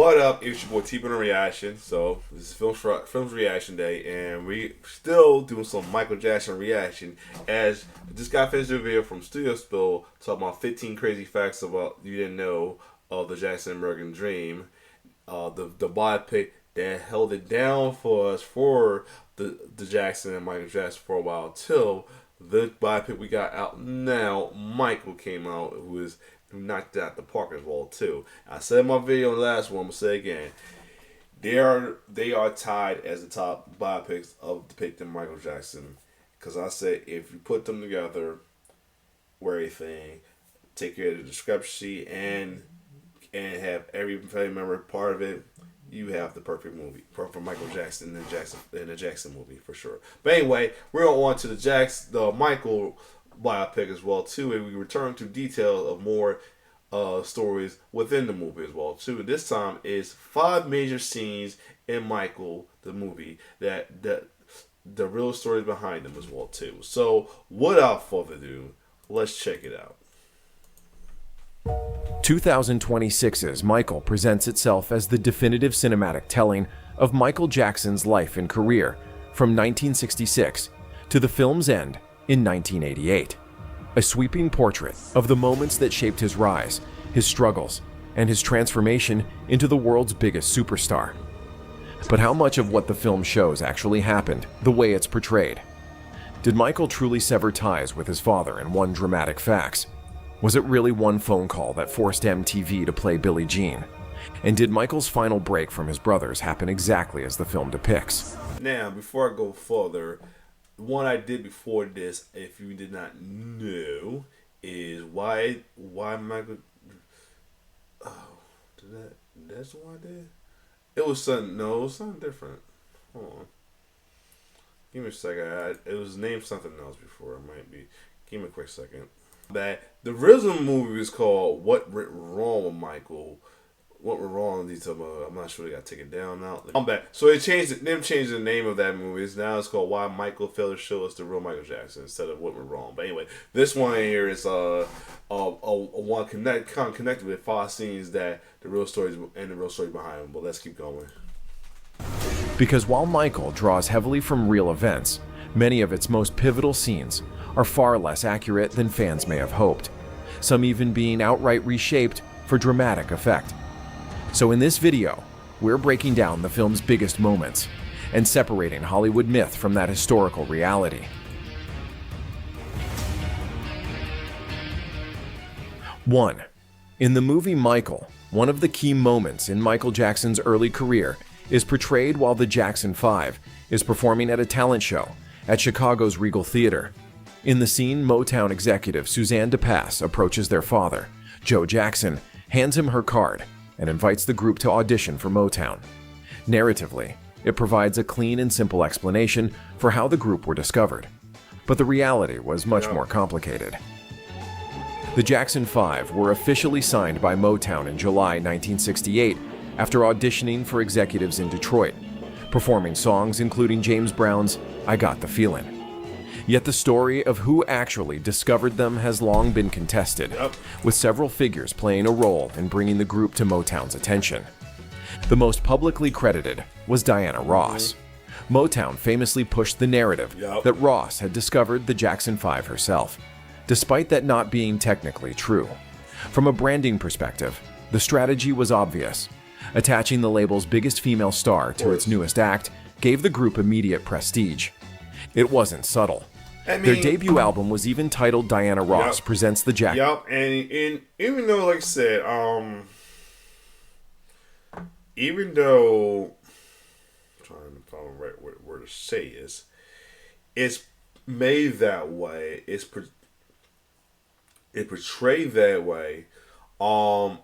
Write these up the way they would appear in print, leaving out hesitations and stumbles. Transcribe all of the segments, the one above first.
What up? It's your boy T Bone Reaction. So this is Films Reaction Day, and we still doing some Michael Jackson reaction. As just got finished a video from Studio Spill talking about 15 crazy facts about you didn't know of the Jackson American Dream, the biopic that held it down for us for the Jackson and Michael Jackson for a while till the biopic we got out now. Michael came out, who knocked out the park as well too. I said in my video in the last one, I'm gonna say again, they are tied as the top biopics of depicting Michael Jackson. Because I said if you put them together, where everything, take care of the discrepancy and have every family member part of it, you have the perfect movie for Michael Jackson and the Jackson movie for sure. But anyway, we're on to the Michael biopic as well too, and we return to details of more stories within the movie as well too. This time is 5 major scenes in Michael the movie that the real stories behind them as well too. So without further ado, let's check it out. 2026's Michael presents itself as the definitive cinematic telling of Michael Jackson's life and career from 1966 to the film's end in 1988. A sweeping portrait of the moments that shaped his rise, his struggles, and his transformation into the world's biggest superstar. But how much of what the film shows actually happened the way it's portrayed? Did Michael truly sever ties with his father in one dramatic fax? Was it really one phone call that forced MTV to play Billie Jean? And did Michael's final break from his brothers happen exactly as the film depicts? Now, before I go further, one I did before this, if you did not know, is why Michael. Oh, that's what I did. It was something. No, it was something different. Hold on. Give me a second. It was named something else before. It might be. Give me a quick second. That the original movie is called "What Went Wrong with Michael." What went wrong? I'm not sure they got to take it down now. I'm back. So they changed it. Them changed the name of that movie. Now it's called "Why Michael Failed to Show Us the Real Michael Jackson" instead of "What Went Wrong." But anyway, this one here is one connected with 5 scenes that the real stories and the real story behind them. But let's keep going. Because while Michael draws heavily from real events, many of its most pivotal scenes are far less accurate than fans may have hoped, some even being outright reshaped for dramatic effect. So in this video, we're breaking down the film's biggest moments and separating Hollywood myth from that historical reality. 1. In the movie Michael, one of the key moments in Michael Jackson's early career is portrayed while the Jackson 5 is performing at a talent show at Chicago's Regal Theater. In the scene, Motown executive Suzanne DePass approaches their father, Joe Jackson, hands him her card, and invites the group to audition for Motown. Narratively, it provides a clean and simple explanation for how the group were discovered. But the reality was much more complicated. The Jackson 5 were officially signed by Motown in July 1968 after auditioning for executives in Detroit, performing songs including James Brown's "I Got the Feeling." Yet the story of who actually discovered them has long been contested, with several figures playing a role in bringing the group to Motown's attention. The most publicly credited was Diana Ross. Motown famously pushed the narrative that Ross had discovered the Jackson 5 herself, despite that not being technically true. From a branding perspective, the strategy was obvious. Attaching the label's biggest female star to its newest act gave the group immediate prestige. It wasn't subtle. Their debut album was even titled Diana Ross Presents the Jackson. And even though, like I said, even though, I'm trying to find the right word to say is, it's made that way. It portrayed that way. And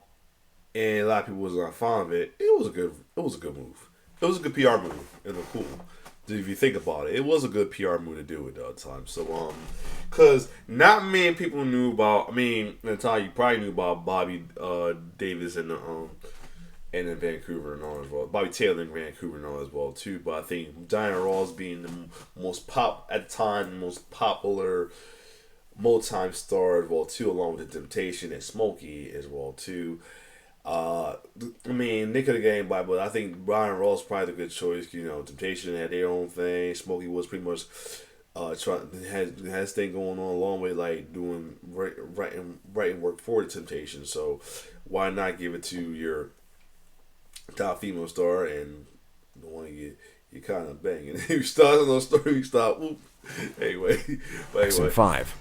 a lot of people was not fond of it. It was a good move. It was a good PR move. It was cool. If you think about it, it was a good PR move to do it at the time. So, because not many people knew about. I mean, at the time you probably knew about Bobby Davis and in Vancouver and all as well. Bobby Taylor in Vancouver and all as well too. But I think Diana Ross being the most popular Motown star as well too, along with the Temptation and Smokey as well too. I mean, Nick could have gained by, but I think Brian Ross probably the good choice. Temptation had their own thing. Smokey was pretty much had his thing going on along with like doing writing work for the Temptation. So why not give it to your top female star and the one you kind of banging? You start on the story, you stop. Whoop. Anyway. Jackson 5.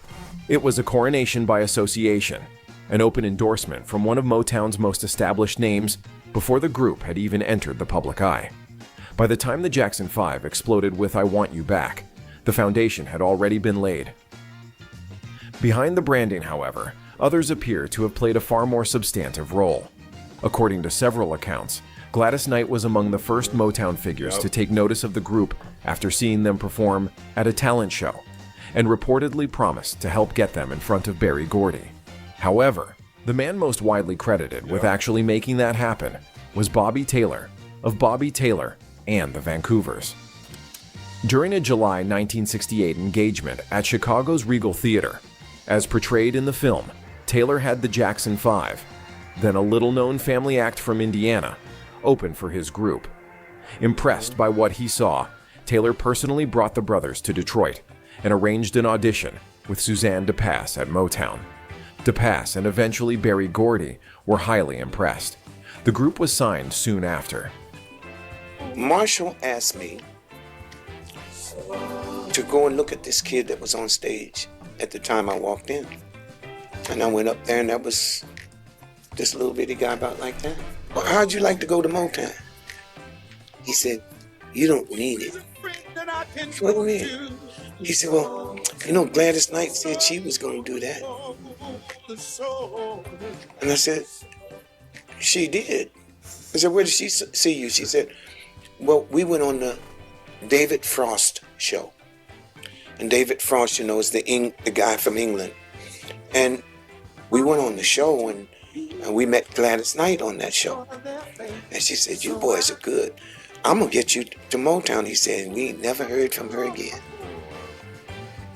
It was a coronation by association, an open endorsement from one of Motown's most established names before the group had even entered the public eye. By the time the Jackson 5 exploded with I Want You Back, the foundation had already been laid. Behind the branding, however, others appear to have played a far more substantive role. According to several accounts, Gladys Knight was among the first Motown figures to take notice of the group after seeing them perform at a talent show, and reportedly promised to help get them in front of Berry Gordy. However, the man most widely credited with actually making that happen was Bobby Taylor of Bobby Taylor and the Vancouvers. During a July 1968 engagement at Chicago's Regal Theater, as portrayed in the film, Taylor had the Jackson 5, then a little-known family act from Indiana, open for his group. Impressed by what he saw, Taylor personally brought the brothers to Detroit and arranged an audition with Suzanne DePass at Motown. DePass and eventually Berry Gordy were highly impressed. The group was signed soon after. Marshall asked me to go and look at this kid that was on stage at the time I walked in. And I went up there and that was this little bitty guy about like that. Well, how'd you like to go to Motown? He said, you don't need it. What do you mean? He said, well, Gladys Knight said she was going to do that. And I said, she did. I said, where did she see you? She said, well, we went on the David Frost show. And David Frost, is the guy from England. And we went on the show and we met Gladys Knight on that show. And she said, you boys are good. I'm going to get you to Motown, he said. And we never heard from her again.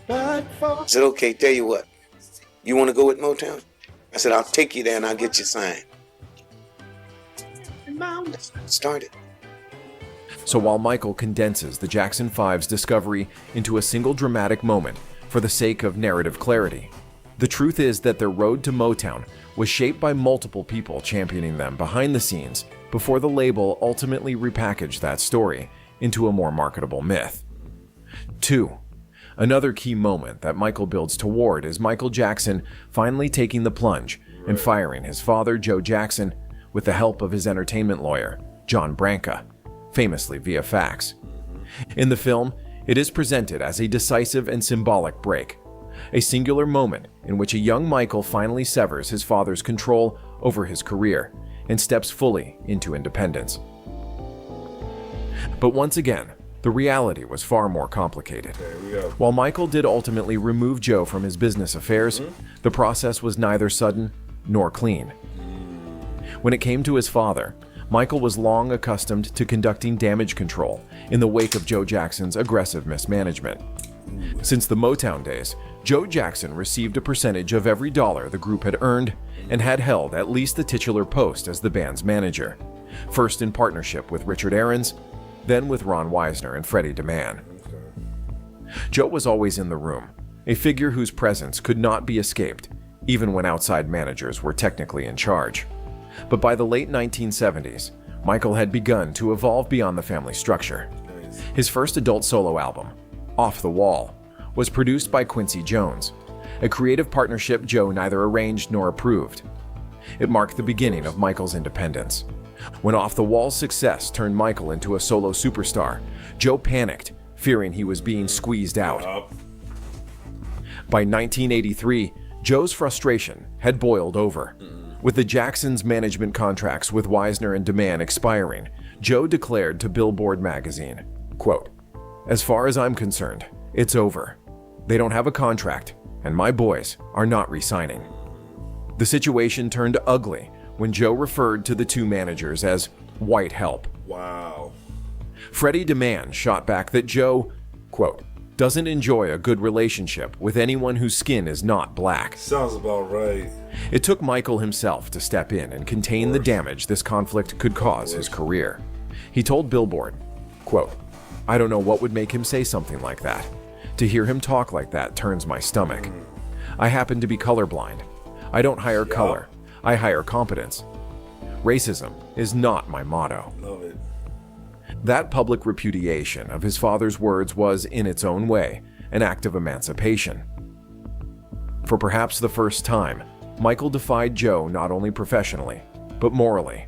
I said, okay, tell you what. You want to go with Motown? I said, I'll take you there and I'll get you signed. Started. So while Michael condenses the Jackson 5's discovery into a single dramatic moment for the sake of narrative clarity, the truth is that their road to Motown was shaped by multiple people championing them behind the scenes before the label ultimately repackaged that story into a more marketable myth. 2. Another key moment that Michael builds toward is Michael Jackson finally taking the plunge and firing his father, Joe Jackson, with the help of his entertainment lawyer, John Branca, famously via fax. In the film, it is presented as a decisive and symbolic break, a singular moment in which a young Michael finally severs his father's control over his career and steps fully into independence. But once again, the reality was far more complicated. While Michael did ultimately remove Joe from his business affairs, the process was neither sudden nor clean. When it came to his father, Michael was long accustomed to conducting damage control in the wake of Joe Jackson's aggressive mismanagement. Since the Motown days, Joe Jackson received a percentage of every dollar the group had earned and had held at least the titular post as the band's manager, first in partnership with Richard Aarons, then with Ron Weisner and Freddie DeMann. Joe was always in the room, a figure whose presence could not be escaped, even when outside managers were technically in charge. But by the late 1970s, Michael had begun to evolve beyond the family structure. His first adult solo album, Off the Wall, was produced by Quincy Jones, a creative partnership Joe neither arranged nor approved. It marked the beginning of Michael's independence. When Off the Wall's success turned Michael into a solo superstar, Joe panicked, fearing he was being squeezed out. By 1983, Joe's frustration had boiled over. With the Jacksons' management contracts with Weisner and DeMann expiring, Joe declared to Billboard magazine, quote, "As far as I'm concerned, it's over. They don't have a contract, and my boys are not re-signing." The situation turned ugly when Joe referred to the two managers as white help. Wow. Freddie DeMann shot back that Joe, quote, doesn't enjoy a good relationship with anyone whose skin is not black. Sounds about right. It took Michael himself to step in and contain the damage this conflict could cause his career. He told Billboard, quote, "I don't know what would make him say something like that. To hear him talk like that turns my stomach. I happen to be colorblind. I don't hire color. I hire competence. Racism is not my motto." Love it. That public repudiation of his father's words was, in its own way, an act of emancipation. For perhaps the first time, Michael defied Joe not only professionally, but morally.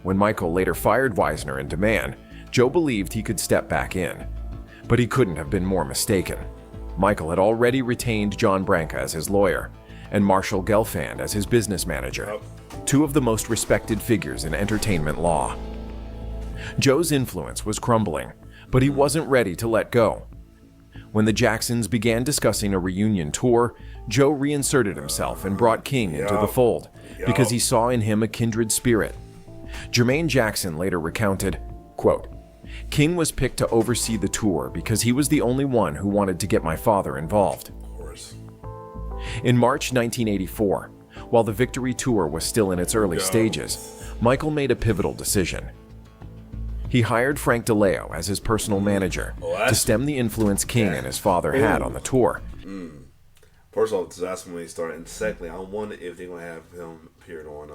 When Michael later fired Weisner in demand, Joe believed he could step back in. But he couldn't have been more mistaken. Michael had already retained John Branca as his lawyer, and Marshall Gelfand as his business manager, two of the most respected figures in entertainment law. Joe's influence was crumbling, but he wasn't ready to let go. When the Jacksons began discussing a reunion tour, Joe reinserted himself and brought King into the fold because he saw in him a kindred spirit. Jermaine Jackson later recounted, quote, "King was picked to oversee the tour because he was the only one who wanted to get my father involved." Of course. In March 1984, while the Victory Tour was still in its early stages, Michael made a pivotal decision. He hired Frank DeLeo as his personal manager to stem the influence King and his father had on the tour. First of all, that's when they started. And secondly, I wonder if they're going to have him appeared on,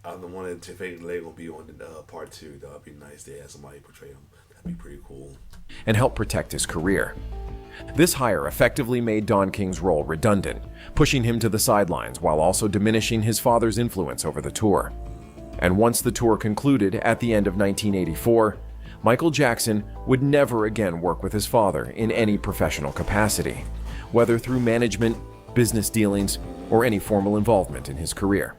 I'm wondering if Frank DeLeo going to be on the part 2. That would be nice. They have somebody portray him. That'd be pretty cool. And help protect his career. This hire effectively made Don King's role redundant, pushing him to the sidelines while also diminishing his father's influence over the tour. And once the tour concluded at the end of 1984, Michael Jackson would never again work with his father in any professional capacity, whether through management, business dealings, or any formal involvement in his career.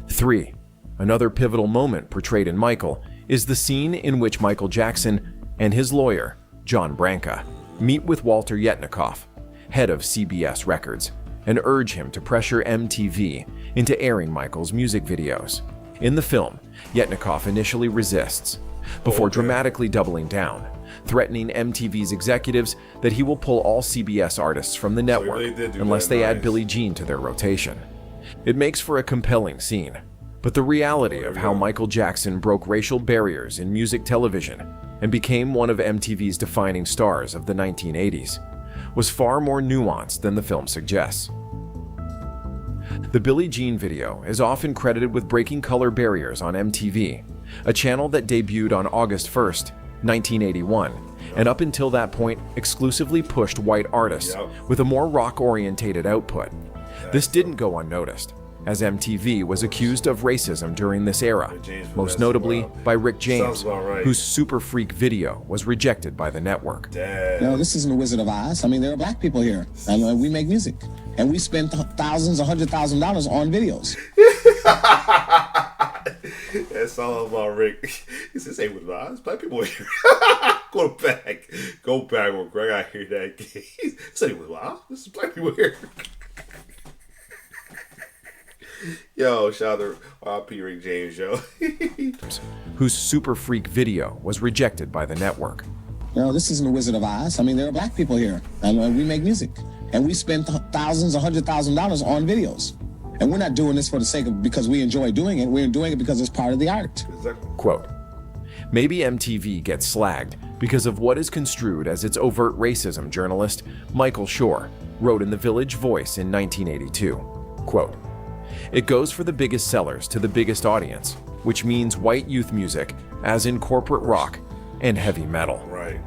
3. Another pivotal moment portrayed in Michael is the scene in which Michael Jackson and his lawyer, John Branca, meet with Walter Yetnikoff, head of CBS Records, and urge him to pressure MTV into airing Michael's music videos. In the film, Yetnikoff initially resists, before dramatically doubling down, threatening MTV's executives that he will pull all CBS artists from the network unless they add Billie Jean to their rotation. It makes for a compelling scene, but the reality of how Michael Jackson broke racial barriers in music television and became one of MTV's defining stars of the 1980s was far more nuanced than the film suggests. The Billie Jean video is often credited with breaking color barriers on MTV, a channel that debuted on August 1st, 1981, and up until that point exclusively pushed white artists with a more rock-orientated output. This didn't go unnoticed, as MTV was accused of racism during this era, most notably by Rick James, whose Super Freak video was rejected by the network. No, this isn't the Wizard of Oz. I mean, there are black people here, and we make music, and we spend thousands, $100,000 on videos. That's all about Rick. He says, "Hey, with Oz, black people here." Go back real quick. I gotta hear that. He said, "With Oz, this is black people here." Yo, shout out to R.P. Rick James, yo. Whose Super Freak video was rejected by the network. No, this isn't the Wizard of Oz. I mean, there are black people here, and we make music, and we spend thousands, $100,000 on videos. And we're not doing this for the sake of because we enjoy doing it. We're doing it because it's part of the art. Exactly. Quote, "Maybe MTV gets slagged because of what is construed as its overt racism," journalist Michael Shore wrote in The Village Voice in 1982. Quote, "It goes for the biggest sellers to the biggest audience, which means white youth music, as in corporate rock and heavy metal." Right.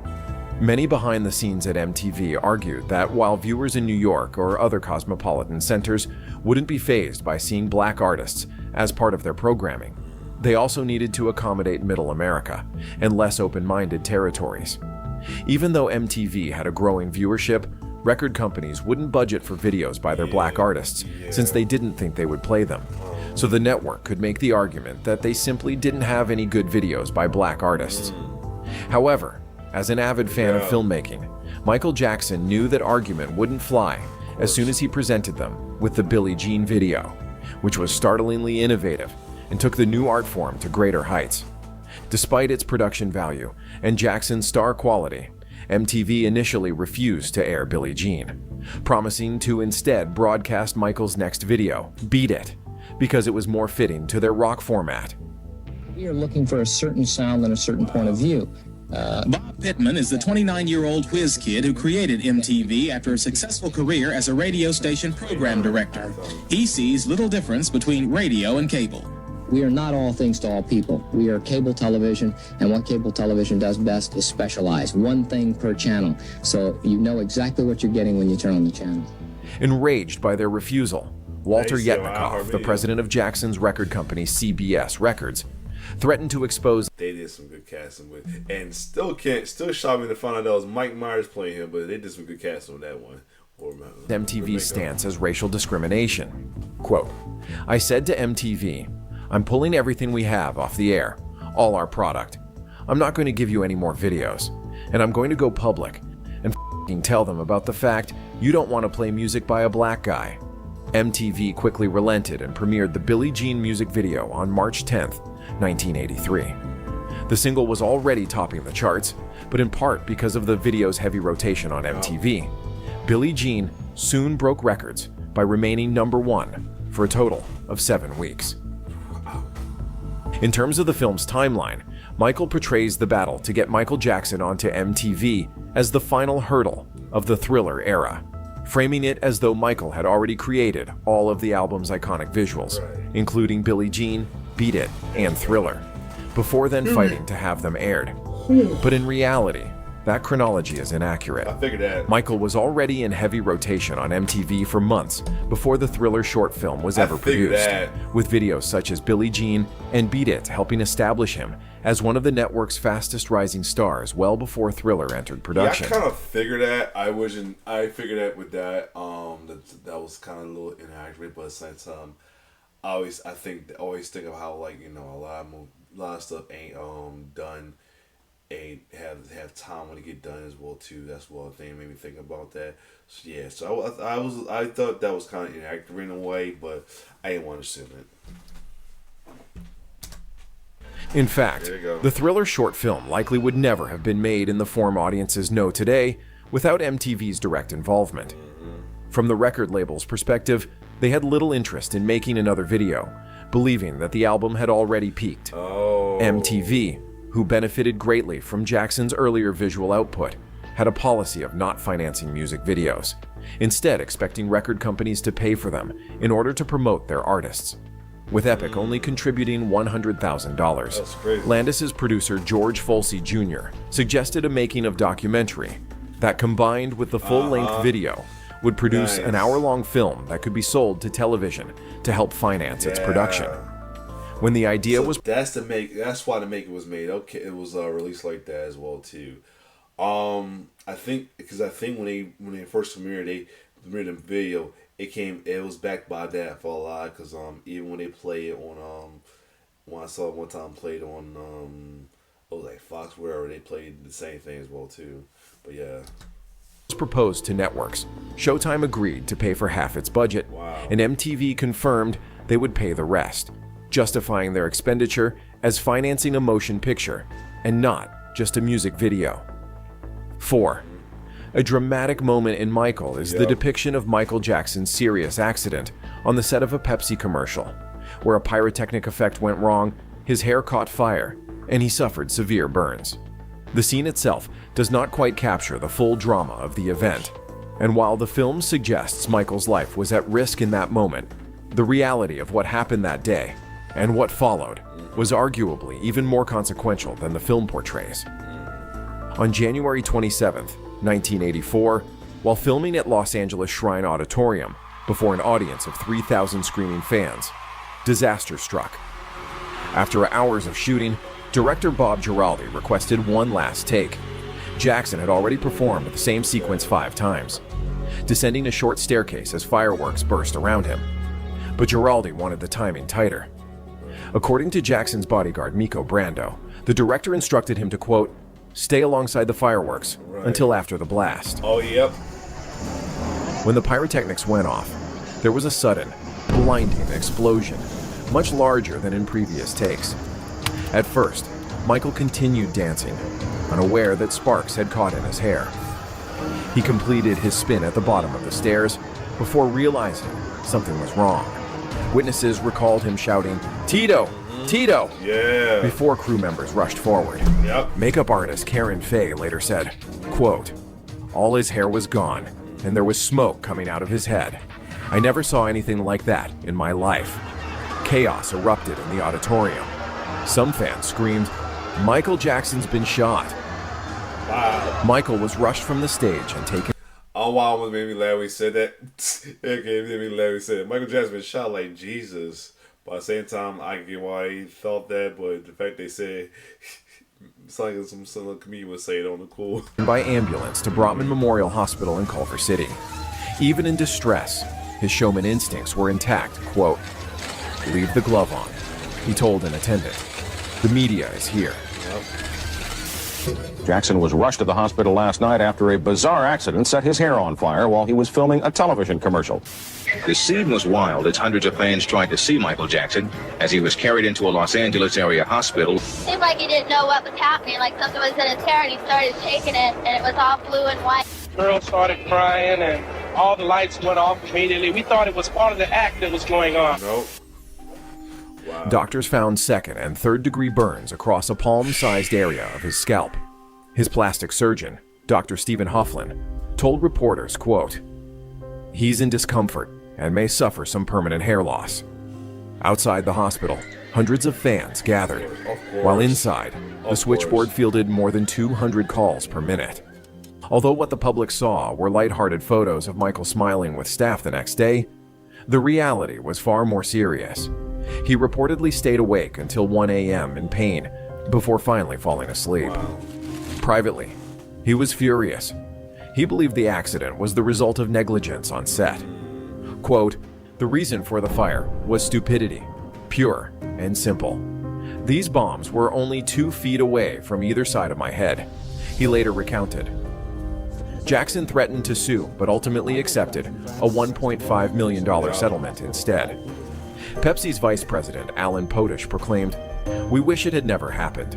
Many behind the scenes at MTV argued that while viewers in New York or other cosmopolitan centers wouldn't be fazed by seeing black artists as part of their programming, they also needed to accommodate Middle America and less open-minded territories. Even though MTV had a growing viewership, record companies wouldn't budget for videos by their black artists since they didn't think they would play them. So the network could make the argument that they simply didn't have any good videos by black artists. However, as an avid fan of filmmaking, Michael Jackson knew that argument wouldn't fly as soon as he presented them with the Billie Jean video, which was startlingly innovative and took the new art form to greater heights. Despite its production value and Jackson's star quality, MTV initially refused to air Billie Jean, promising to instead broadcast Michael's next video, Beat It, because it was more fitting to their rock format. We are looking for a certain sound and a certain point of view. Bob Pittman is the 29-year-old whiz kid who created MTV after a successful career as a radio station program director. He sees little difference between radio and cable. We are not all things to all people. We are cable television, and what cable television does best is specialize. One thing per channel, so you know exactly what you're getting when you turn on the channel. Enraged by their refusal, Walter Nice, yo, Yetnikoff, the iHeartMedia. president of Jackson's record company CBS Records, threatened to expose They did some good casting with, and still shocked me to find out that was Mike Myers playing him, but they did some good casting on that one. MTV's stance as racial discrimination. Quote, "I said to MTV, I'm pulling everything we have off the air, all our product. I'm not going to give you any more videos, and I'm going to go public and f***ing tell them about the fact you don't want to play music by a black guy." MTV quickly relented and premiered the Billie Jean music video on March 10th, 1983. The single was already topping the charts, but in part because of the video's heavy rotation on MTV, Billie Jean soon broke records by remaining #1 for a total of 7 weeks. In terms of the film's timeline, Michael portrays the battle to get Michael Jackson onto MTV as the final hurdle of the Thriller era, framing it as though Michael had already created all of the album's iconic visuals, including Billie Jean, Beat It, and Thriller, before then fighting to have them aired. But in reality, that chronology is inaccurate. I figured that. Michael was already in heavy rotation on MTV for months before the Thriller short film was ever figured produced, that. with videos such as Billie Jean and Beat It helping establish him as one of the network's fastest rising stars well before Thriller entered production. Yeah, I kind of figured that. I figured that with that. That was kind of a little inaccurate, but at the same time, I always think of how, like, you know, a lot of stuff ain't done. Ain't have time when it get done as well too. That's one thing made me think about that. So yeah, so I thought that was kind of inaccurate in a way, but I didn't want to assume it. In fact, There you go. the Thriller short film likely would never have been made in the form audiences know today without MTV's direct involvement. From the record label's perspective, they had little interest in making another video, believing that the album had already peaked. MTV, who benefited greatly from Jackson's earlier visual output, had a policy of not financing music videos, instead expecting record companies to pay for them in order to promote their artists. With Epic only contributing $100,000, That's crazy. Landis's producer George Folsey Jr. suggested a making of documentary that, combined with the full-length video, would produce an Nice. hour-long film that could be sold to television to help finance its production. When the idea was That's why the make it was made. Okay, it was released like that as well too. I think when they first premiered the video, it was backed by that for a lot, because even when they play it on when I saw it one time played on it was like Fox, wherever, they played the same thing as well too. But yeah. proposed to networks, Showtime agreed to pay for half its budget, and MTV confirmed they would pay the rest, justifying their expenditure as financing a motion picture and not just a music video. 4. A dramatic moment in Michael is the depiction of Michael Jackson's serious accident on the set of a Pepsi commercial, where a pyrotechnic effect went wrong, his hair caught fire, and he suffered severe burns. The scene itself does not quite capture the full drama of the event, and while the film suggests Michael's life was at risk in that moment, the reality of what happened that day and what followed was arguably even more consequential than the film portrays. On January 27, 1984, while filming at Los Angeles Shrine Auditorium before an audience of 3,000 screaming fans, disaster struck. After hours of shooting, director Bob Giraldi requested one last take. Jackson had already performed the same sequence 5 times, descending a short staircase as fireworks burst around him. But Giraldi wanted the timing tighter. According to Jackson's bodyguard Miko Brando, the director instructed him to, quote, "stay alongside the fireworks until after the blast." Oh, yep. When the pyrotechnics went off, there was a sudden, blinding explosion, much larger than in previous takes. At first, Michael continued dancing, unaware that sparks had caught in his hair. He completed his spin at the bottom of the stairs before realizing something was wrong. Witnesses recalled him shouting, "Tito! Tito!" Yeah. before crew members rushed forward. Yep. Makeup artist Karen Fay later said, quote, "All his hair was gone, and there was smoke coming out of his head. I never saw anything like that in my life." Chaos erupted in the auditorium. Some fans screamed, "Michael Jackson's been shot." Wow. Michael was rushed from the stage and taken. Oh, wow, almost made me laugh when he said that. It made me laugh when he said Michael Jackson been shot like Jesus. But at the same time, I get why he thought that, but the fact they said, it's like some comedian would say it on the cool. by ambulance to Brotman Memorial Hospital in Culver City. Even in distress, his showman instincts were intact. Quote, "Leave the glove on," he told an attendant. "The media is here." Jackson was rushed to the hospital last night after a bizarre accident set his hair on fire while he was filming a television commercial. The scene was wild as hundreds of fans tried to see Michael Jackson as he was carried into a Los Angeles area hospital. Seemed like he didn't know what was happening, like something was in his hair, and he started shaking it, and it was all blue and white. Girl started crying, and all the lights went off immediately. We thought it was part of the act that was going on. Nope. Wow. Doctors found second and third-degree burns across a palm-sized area of his scalp. His plastic surgeon, Dr. Stephen Hofflin, told reporters, quote, "He's in discomfort and may suffer some permanent hair loss." Outside the hospital, hundreds of fans gathered, while inside, the switchboard fielded more than 200 calls per minute. Although what the public saw were lighthearted photos of Michael smiling with staff the next day, the reality was far more serious. He reportedly stayed awake until 1 a.m. in pain before finally falling asleep. Privately, he was furious. He believed the accident was the result of negligence on set. Quote, "The reason for the fire was stupidity, pure and simple. These bombs were only 2 feet away from either side of my head," he later recounted. Jackson threatened to sue, but ultimately accepted a $1.5 million settlement instead. Pepsi's vice president, Alan Potish, proclaimed, "We wish it had never happened."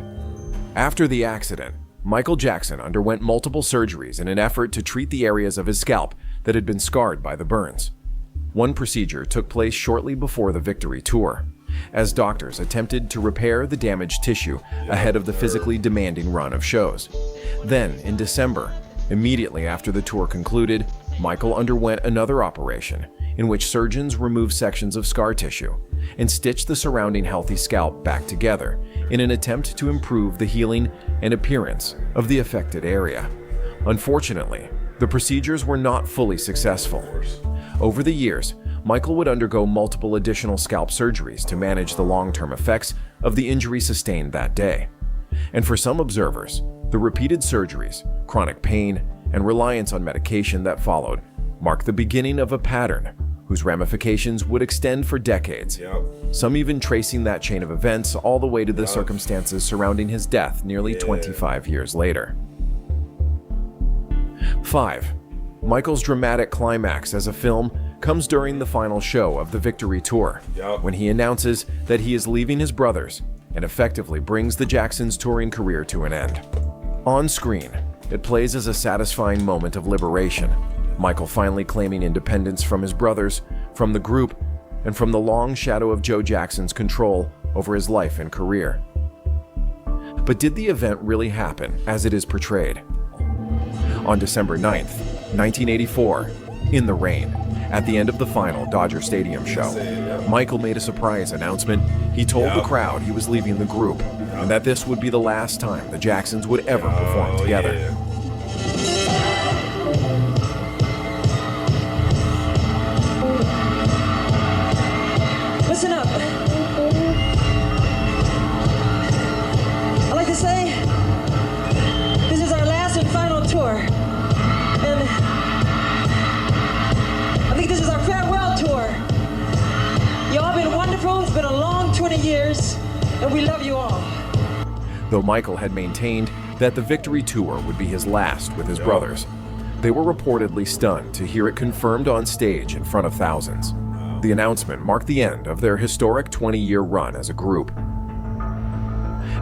After the accident, Michael Jackson underwent multiple surgeries in an effort to treat the areas of his scalp that had been scarred by the burns. One procedure took place shortly before the Victory Tour, as doctors attempted to repair the damaged tissue ahead of the physically demanding run of shows. Then, in December, immediately after the tour concluded, Michael underwent another operation in which surgeons removed sections of scar tissue and stitched the surrounding healthy scalp back together in an attempt to improve the healing and appearance of the affected area. Unfortunately, the procedures were not fully successful. Over the years, Michael would undergo multiple additional scalp surgeries to manage the long-term effects of the injury sustained that day. And for some observers, the repeated surgeries, chronic pain, and reliance on medication that followed marked the beginning of a pattern whose ramifications would extend for decades, some even tracing that chain of events all the way to the circumstances surrounding his death nearly 25 years later. 5. Michael's dramatic climax as a film comes during the final show of the Victory Tour, when he announces that he is leaving his brothers and effectively brings the Jacksons' touring career to an end. On screen, it plays as a satisfying moment of liberation, Michael finally claiming independence from his brothers, from the group, and from the long shadow of Joe Jackson's control over his life and career. But did the event really happen as it is portrayed? On December 9th, 1984, in the rain, at the end of the final Dodger Stadium show, Michael made a surprise announcement. He told the crowd he was leaving the group and that this would be the last time the Jacksons would ever perform together. Listen up. I'd like to say this is our last and final tour. And I think this is our farewell tour. Y'all been wonderful. It's been a long 20 years, and we love you all. Though Michael had maintained that the Victory Tour would be his last with his brothers, they were reportedly stunned to hear it confirmed on stage in front of thousands. The announcement marked the end of their historic 20-year run as a group.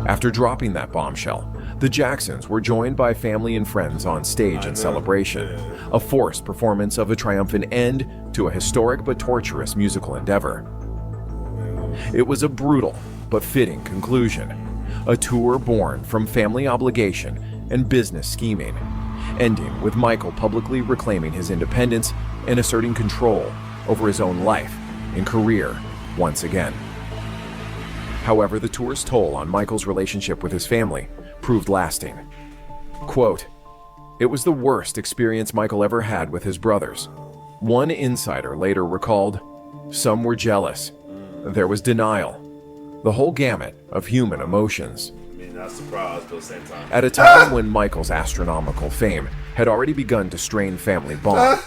After dropping that bombshell, the Jacksons were joined by family and friends on stage in celebration, a forced performance of a triumphant end to a historic but torturous musical endeavor. It was a brutal but fitting conclusion, a tour born from family obligation and business scheming, ending with Michael publicly reclaiming his independence and asserting control over his own life and career once again. However, the tour's toll on Michael's relationship with his family proved lasting. Quote, "It was the worst experience Michael ever had with his brothers." One insider later recalled, "Some were jealous. There was denial. The whole gamut of human emotions." I mean, not surprised, but at the same time. At a time when Michael's astronomical fame had already begun to strain family bonds.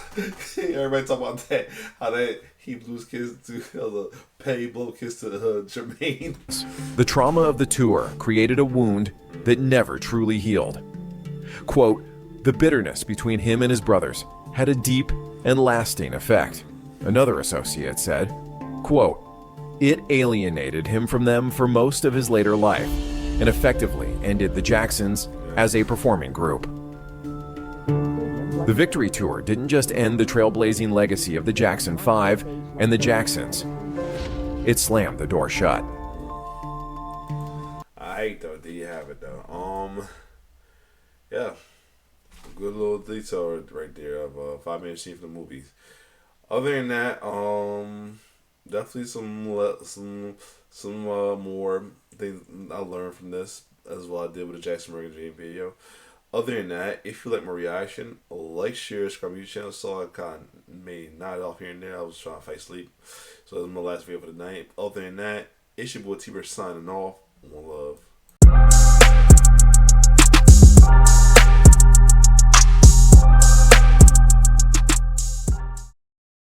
Everybody talk about that, how he blew his kiss to Petty blow kiss to Jermaine. The trauma of the tour created a wound that never truly healed. Quote, "The bitterness between him and his brothers had a deep and lasting effect," another associate said. Quote, "It alienated him from them for most of his later life and effectively ended the Jacksons as a performing group." The Victory Tour didn't just end the trailblazing legacy of the Jackson 5 and the Jacksons. It slammed the door shut. Alright, though, there you have it, though. Yeah, good little detail right there of a 5-minute scene from the movies. Other than that, definitely some more things I learned from this, as well I did with the Jackson Morgan Dream video. Other than that, if you like my reaction, like, share, subscribe to my channel. So I kind of may nod off here and there. I was trying to fight sleep. So that's my last video for the night. Other than that, it's your boy T-Bird signing off. One love.